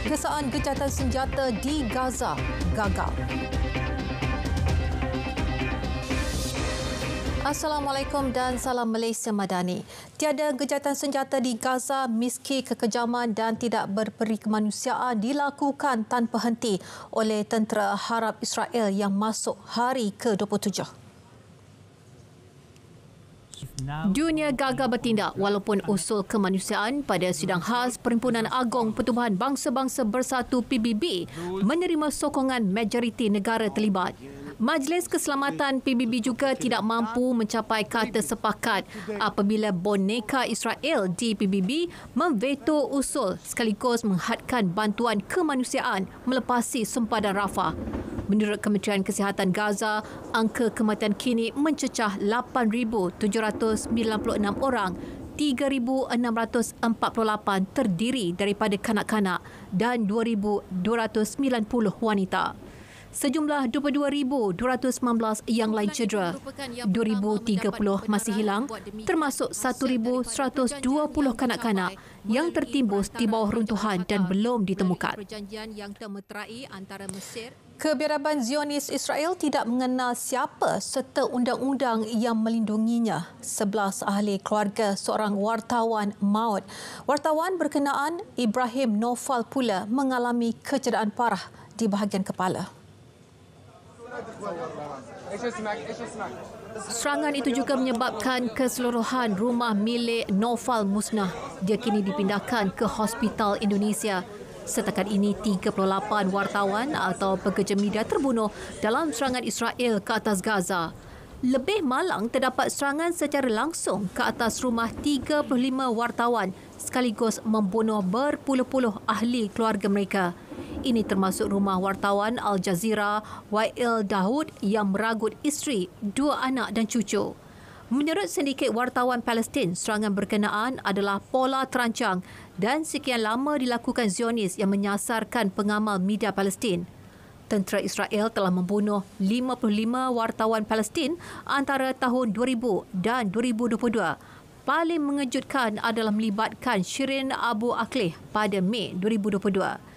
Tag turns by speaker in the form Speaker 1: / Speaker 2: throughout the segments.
Speaker 1: Gesaan gencatan senjata di Gaza gagal. Assalamualaikum dan salam Malaysia Madani. Tiada gencatan senjata di Gaza meski kekejaman dan tidak berperi kemanusiaan dilakukan tanpa henti oleh tentera harap Israel yang masuk hari ke-27. Dunia gagal bertindak walaupun usul kemanusiaan pada sidang khas Perhimpunan Agong Pertubuhan Bangsa-Bangsa Bersatu PBB menerima sokongan majoriti negara terlibat. Majlis Keselamatan PBB juga tidak mampu mencapai kata sepakat apabila boneka Israel di PBB memveto usul sekaligus menghadkan bantuan kemanusiaan melepasi sempadan Rafah. Menurut Kementerian Kesihatan Gaza, angka kematian kini mencecah 8,796 orang, 3,648 terdiri daripada kanak-kanak dan 2,290 wanita. Sejumlah 22,219 yang lain cedera, 2,030 masih hilang, termasuk 1,120 kanak-kanak yang tertimbus di bawah runtuhan dan belum ditemukan. Kebiadaban Zionis Israel tidak mengenal siapa serta undang-undang yang melindunginya. 11 ahli keluarga seorang wartawan maut. Wartawan berkenaan Ibrahim Naufal pula mengalami kecederaan parah di bahagian kepala. Serangan itu juga menyebabkan keseluruhan rumah milik Naufal musnah. Dia kini dipindahkan ke Hospital Indonesia. Setakat ini 38 wartawan atau pekerja media terbunuh dalam serangan Israel ke atas Gaza. Lebih malang terdapat serangan secara langsung ke atas rumah 35 wartawan sekaligus membunuh berpuluh-puluh ahli keluarga mereka. Ini termasuk rumah wartawan Al Jazeera Wael Daud yang meragut isteri, 2 anak dan cucu. Menurut sindiket wartawan Palestin, serangan berkenaan adalah pola terancang dan sekian lama dilakukan Zionis yang menyasarkan pengamal media Palestin. Tentera Israel telah membunuh 55 wartawan Palestin antara tahun 2000 dan 2022. Paling mengejutkan adalah melibatkan Shirin Abu Akleh pada Mei 2022.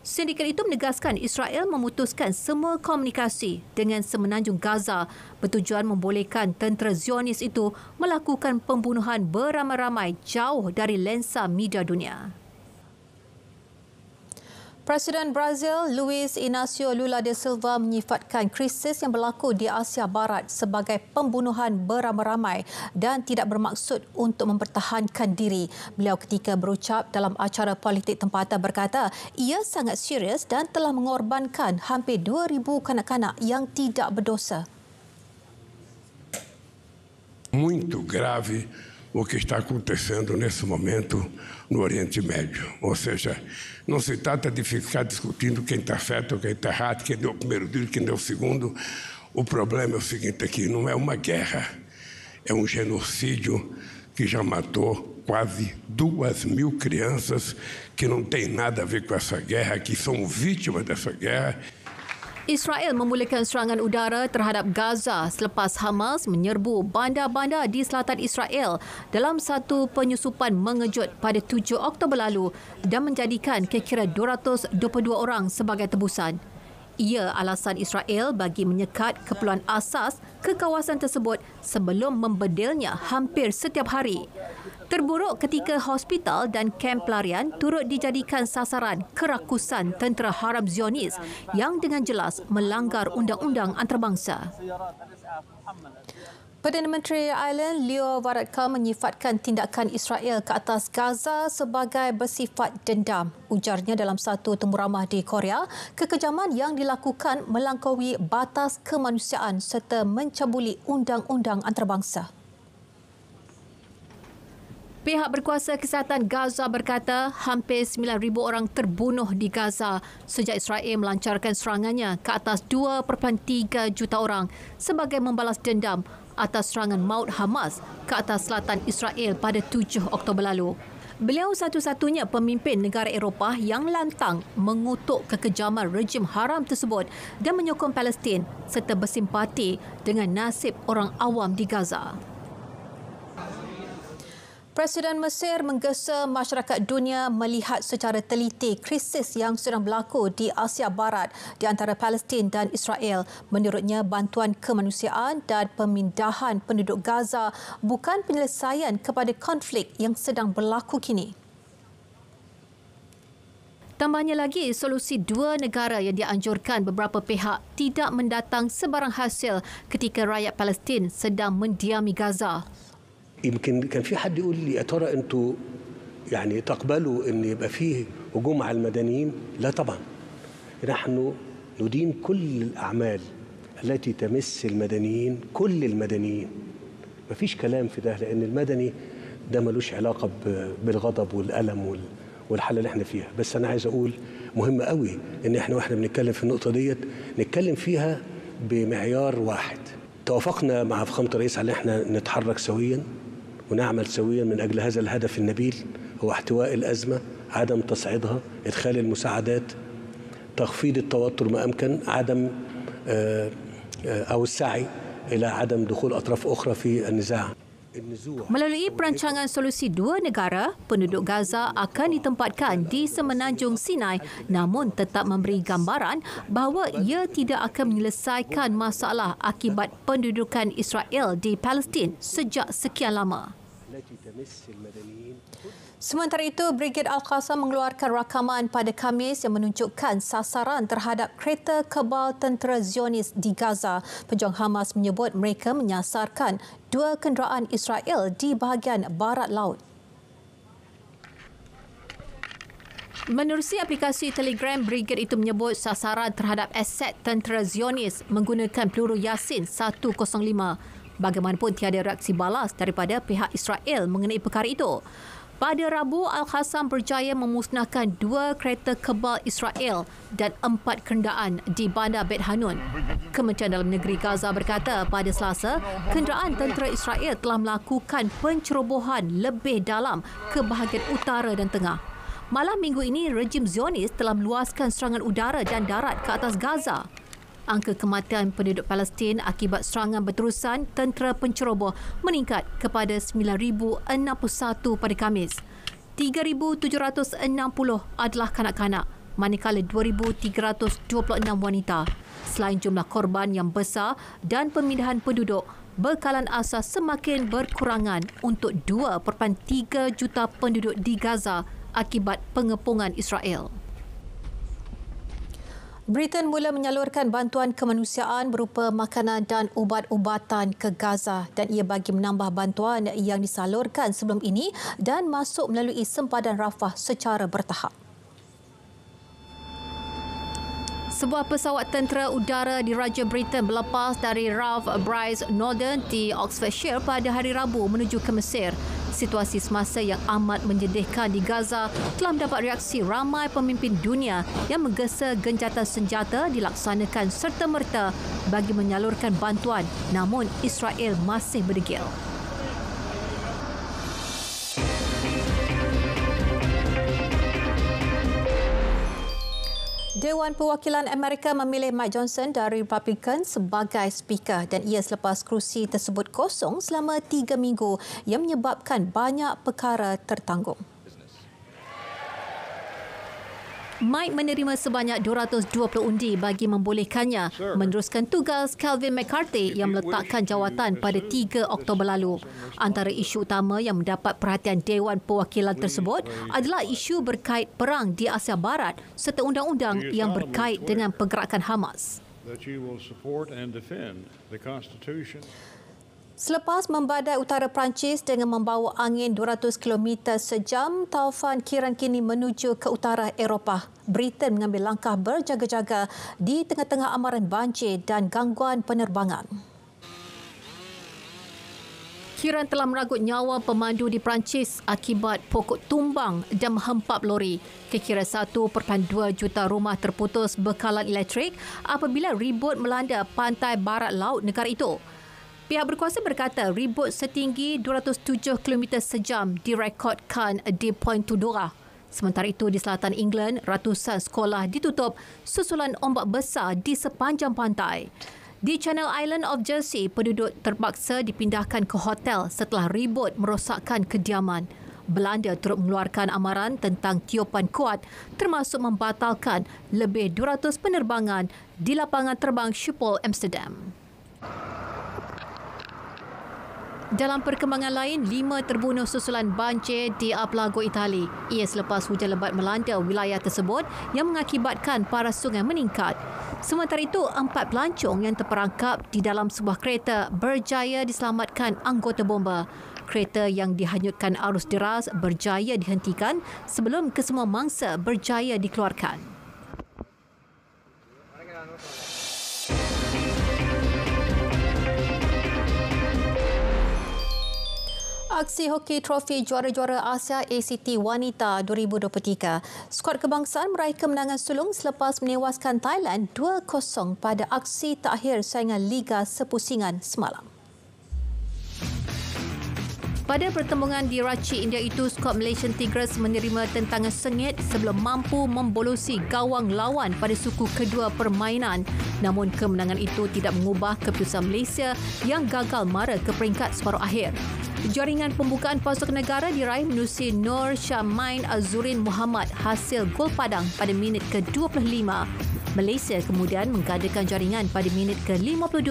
Speaker 1: Sindikat itu menegaskan Israel memutuskan semua komunikasi dengan semenanjung Gaza bertujuan membolehkan tentera Zionis itu melakukan pembunuhan beramai-ramai jauh dari lensa media dunia. Presiden Brazil Luiz Inácio Lula da Silva menyifatkan krisis yang berlaku di Asia Barat sebagai pembunuhan beramai-ramai dan tidak bermaksud untuk mempertahankan diri. Beliau ketika berucap dalam acara politik tempatan berkata ia sangat serius dan telah mengorbankan hampir 2,000 kanak-kanak yang tidak berdosa.
Speaker 2: Muito grave o que está acontecendo nesse momento no Oriente Médio. Ou seja, não se trata de ficar discutindo quem está certo ou quem está errado, quem deu o primeiro tiro, quem deu o segundo. O problema é o seguinte aqui, não é uma guerra, é um genocídio que já matou quase 2.000 crianças que não tem nada a ver com essa guerra, que são vítimas dessa guerra.
Speaker 1: Israel memulakan serangan udara terhadap Gaza selepas Hamas menyerbu bandar-bandar di selatan Israel dalam satu penyusupan mengejut pada 7 Oktober lalu dan menjadikan kira-kira 222 orang sebagai tebusan. Ia alasan Israel bagi menyekat keperluan asas ke kawasan tersebut sebelum membedilnya hampir setiap hari. Terburuk ketika hospital dan kamp pelarian turut dijadikan sasaran kerakusan tentera haram Zionis yang dengan jelas melanggar undang-undang antarabangsa. Perdana Menteri Ireland Leo Varadkar menyifatkan tindakan Israel ke atas Gaza sebagai bersifat dendam. Ujarnya dalam satu temu ramah di Korea, kekejaman yang dilakukan melampaui batas kemanusiaan serta mencabuli undang-undang antarabangsa. Pihak berkuasa kesihatan Gaza berkata hampir 9,000 orang terbunuh di Gaza sejak Israel melancarkan serangannya ke atas 2.3 juta orang sebagai membalas dendam atas serangan maut Hamas ke atas selatan Israel pada 7 Oktober lalu. Beliau satu-satunya pemimpin negara Eropah yang lantang mengutuk kekejaman rejim haram tersebut dan menyokong Palestin serta bersimpati dengan nasib orang awam di Gaza. Presiden Mesir menggesa masyarakat dunia melihat secara teliti krisis yang sedang berlaku di Asia Barat di antara Palestin dan Israel. Menurutnya, bantuan kemanusiaan dan pemindahan penduduk Gaza bukan penyelesaian kepada konflik yang sedang berlaku kini. Tambahnya lagi, solusi dua negara yang dianjurkan beberapa pihak tidak mendatang sebarang hasil ketika rakyat Palestin sedang mendiami Gaza.
Speaker 3: يمكن كان في حد يقول لي يا ترى انتوا يعني تقبلوا ان يبقى فيه هجوم على المدنيين؟ لا طبعا. نحن ندين كل الاعمال التي تمس المدنيين، كل المدنيين. مفيش كلام في ده، لان المدني ده ملوش علاقه بالغضب والالم والحاله اللي احنا فيها. بس انا عايز اقول مهم قوي ان احنا واحنا بنتكلم في النقطه ديت نتكلم فيها بمعيار واحد. توافقنا مع فخامه الرئيس على ان احنا نتحرك سويا ونعمل سويا من أجل هذا الهدف النبيل، هو احتواء الأزمة، عدم تصعيدها، إدخال المساعدات، تخفيض التوتر ما أمكن، عدم أو السعي إلى عدم دخول أطراف أخرى في النزاع.
Speaker 1: Melalui perancangan solusi dua negara, penduduk Gaza akan ditempatkan di semenanjung Sinai, namun tetap memberi gambaran bahawa ia tidak akan menyelesaikan masalah akibat pendudukan Israel di Palestin sejak sekian lama. Sementara itu, Brigade Al-Qassam mengeluarkan rakaman pada Khamis yang menunjukkan sasaran terhadap kereta kebal tentera Zionis di Gaza. Pejuang Hamas menyebut mereka menyasarkan dua kenderaan Israel di bahagian barat laut. Menerusi aplikasi Telegram, Brigade itu menyebut sasaran terhadap aset tentera Zionis menggunakan peluru Yasin 105. Bagaimanapun tiada reaksi balas daripada pihak Israel mengenai perkara itu. Pada Rabu, Al-Qassam berjaya memusnahkan dua kereta kebal Israel dan 4 kenderaan di Bandar Bet Hanun. Kementerian Dalam Negeri Gaza berkata pada Selasa, kenderaan tentera Israel telah melakukan pencerobohan lebih dalam ke bahagian utara dan tengah. Malam minggu ini, rejim Zionis telah meluaskan serangan udara dan darat ke atas Gaza. Angka kematian penduduk Palestin akibat serangan berterusan tentera penceroboh meningkat kepada 9,061 pada Khamis. 3,760 adalah kanak-kanak, manakala 2,326 wanita. Selain jumlah korban yang besar dan pemindahan penduduk, bekalan asas semakin berkurangan untuk 2.3 juta penduduk di Gaza akibat pengepungan Israel. Britain mula menyalurkan bantuan kemanusiaan berupa makanan dan ubat-ubatan ke Gaza dan ia bagi menambah bantuan yang disalurkan sebelum ini dan masuk melalui sempadan Rafah secara bertahap. Sebuah pesawat tentera udara diraja Britain berlepas dari RAF Bryce Northern di Oxfordshire pada hari Rabu menuju ke Mesir. Situasi semasa yang amat menyedihkan di Gaza telah mendapat reaksi ramai pemimpin dunia yang menggesa gencatan senjata dilaksanakan serta-merta bagi menyalurkan bantuan, namun Israel masih berdegil. Dewan Perwakilan Amerika memilih Mike Johnson dari Republikan sebagai Speaker dan ia selepas kerusi tersebut kosong selama 3 minggu yang menyebabkan banyak perkara tertanggung. Mike menerima sebanyak 220 undi bagi membolehkannya meneruskan tugas Kevin McCarthy yang meletakkan jawatan pada 3 Oktober lalu. Antara isu utama yang mendapat perhatian Dewan Perwakilan tersebut adalah isu berkait perang di Asia Barat serta undang-undang yang berkait dengan pergerakan Hamas. Selepas membadai utara Perancis dengan membawa angin 200 km sejam, taufan Kiran kini menuju ke utara Eropah. Britain mengambil langkah berjaga-jaga di tengah-tengah amaran banjir dan gangguan penerbangan. Kiran telah meragut nyawa pemandu di Perancis akibat pokok tumbang dan menghempap lori. Kira-kira 1.2 juta rumah terputus bekalan elektrik apabila ribut melanda pantai barat laut negara itu. Pihak berkuasa berkata ribut setinggi 207 km sejam direkodkan di Point Tudora. Sementara itu, di selatan England, ratusan sekolah ditutup susulan ombak besar di sepanjang pantai. Di Channel Island of Jersey, penduduk terpaksa dipindahkan ke hotel setelah ribut merosakkan kediaman. Belanda turut mengeluarkan amaran tentang tiupan kuat termasuk membatalkan lebih 200 penerbangan di lapangan terbang Schiphol, Amsterdam. Dalam perkembangan lain, 5 terbunuh susulan banjir di Ablago, Itali. Ia selepas hujan lebat melanda wilayah tersebut yang mengakibatkan paras sungai meningkat. Sementara itu, 4 pelancong yang terperangkap di dalam sebuah kereta berjaya diselamatkan anggota bomba. Kereta yang dihanyutkan arus deras berjaya dihentikan sebelum kesemua mangsa berjaya dikeluarkan. Aksi hoki trofi juara-juara Asia ACT Wanita 2023. Skuad kebangsaan meraih kemenangan sulung selepas menewaskan Thailand 2-0 pada aksi terakhir saingan Liga Sepusingan semalam. Pada pertembungan di Ranchi, India itu, skuad Malaysian Tigers menerima tentangan sengit sebelum mampu membolosi gawang lawan pada suku kedua permainan. Namun kemenangan itu tidak mengubah keputusan Malaysia yang gagal mara ke peringkat separuh akhir. Jaringan pembukaan pasukan negara diraih menerusi Nur Syamain Azurin Muhammad hasil gol padang pada minit ke-25. Malaysia kemudian menggandakan jaringan pada minit ke-52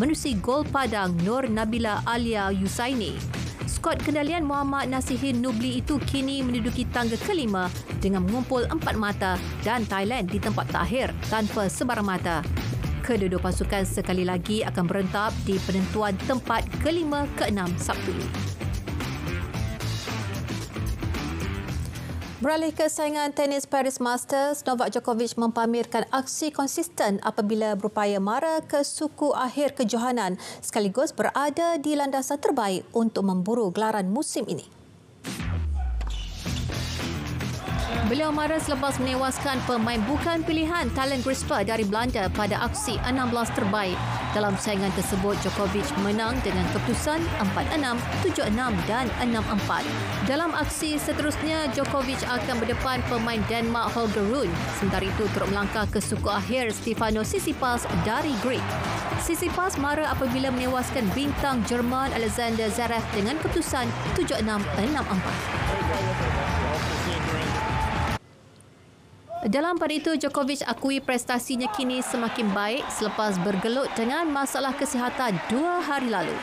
Speaker 1: menerusi gol padang Nur Nabila Alia Yusaini. Skuad kendalian Muhammad Nasihin Nubli itu kini menduduki tangga kelima dengan mengumpul 4 mata dan Thailand di tempat terakhir tanpa sebarang mata. Kedua-dua pasukan sekali lagi akan berentap di penentuan tempat kelima ke-6 Sabtu ini. Beralih ke saingan tenis Paris Masters, Novak Djokovic mempamerkan aksi konsisten apabila berupaya mara ke suku akhir kejohanan sekaligus berada di landasan terbaik untuk memburu gelaran musim ini. Beliau mara selepas menewaskan pemain bukan pilihan Talen Griekspoor dari Belanda pada aksi 16 terbaik. Dalam saingan tersebut, Djokovic menang dengan keputusan 4-6, 7-6 dan 6-4. Dalam aksi seterusnya, Djokovic akan berdepan pemain Denmark Holger Rune. Sementara itu, turut melangkah ke suku akhir Stefanos Tsitsipas dari Greek. Tsitsipas mara apabila menewaskan bintang Jerman Alexander Zverev dengan keputusan 7-6, 6-4. Dalam pada itu, Djokovic akui prestasinya kini semakin baik selepas bergelut dengan masalah kesihatan 2 hari lalu.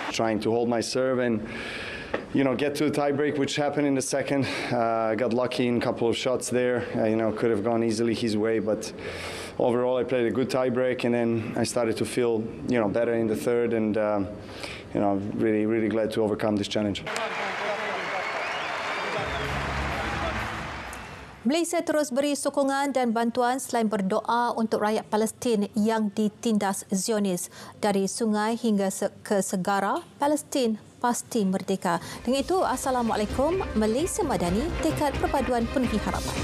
Speaker 4: Trying to hold my serve and get to the tie break, which happened in the second. Got lucky in a couple of shots there. Could have gone easily his way, but overall I played a good tie break, and then I started to feel better in the third, and really glad to overcome this challenge.
Speaker 1: Malaysia terus beri sokongan dan bantuan selain berdoa untuk rakyat Palestin yang ditindas Zionis. Dari sungai hingga ke segara, Palestin pasti merdeka. Dengan itu, Assalamualaikum, Malaysia Madani, tekad perpaduan penuhi harapan.